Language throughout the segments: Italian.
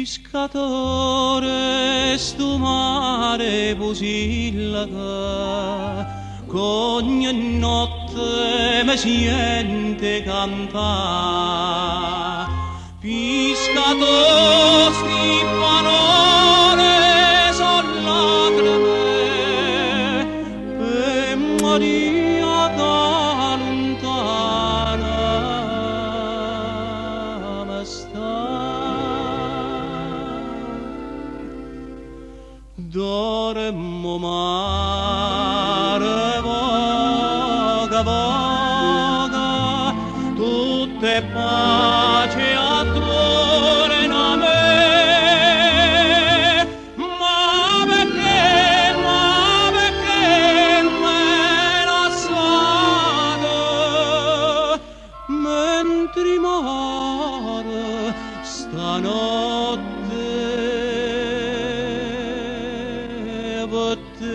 Pescatore, stu mare posillaga, ogni notte mi sente cantare. Pescatore, sti parole son lacrime, per Maria da lontana mi sta. Dormo mare, voga, voga, tutte pace attorno a me. Ma perché me lasciate, mentre mare stanotte per te.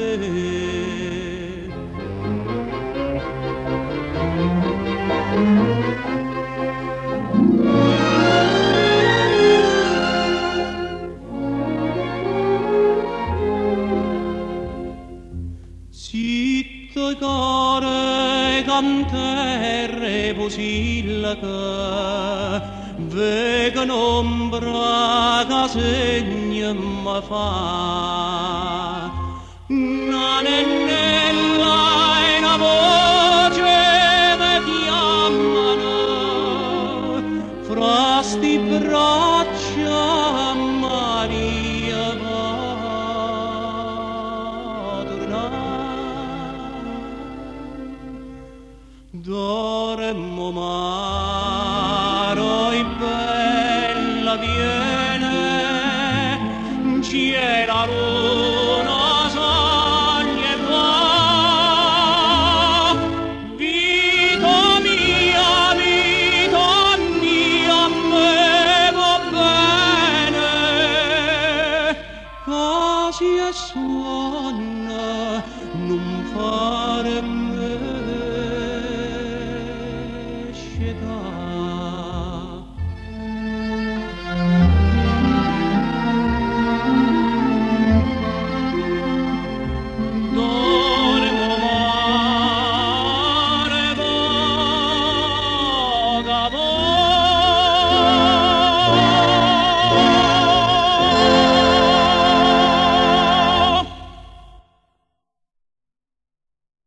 Zitto core canterre posillaga, vega un'ombra che segna mi fa. Nanennella e una voce mi chiamano, fra sti braccia Maria va tornare. Dormo mare, e bella viene, c'è la luna sogna qua. Vita mia, a me va bene, quasi è suona non fa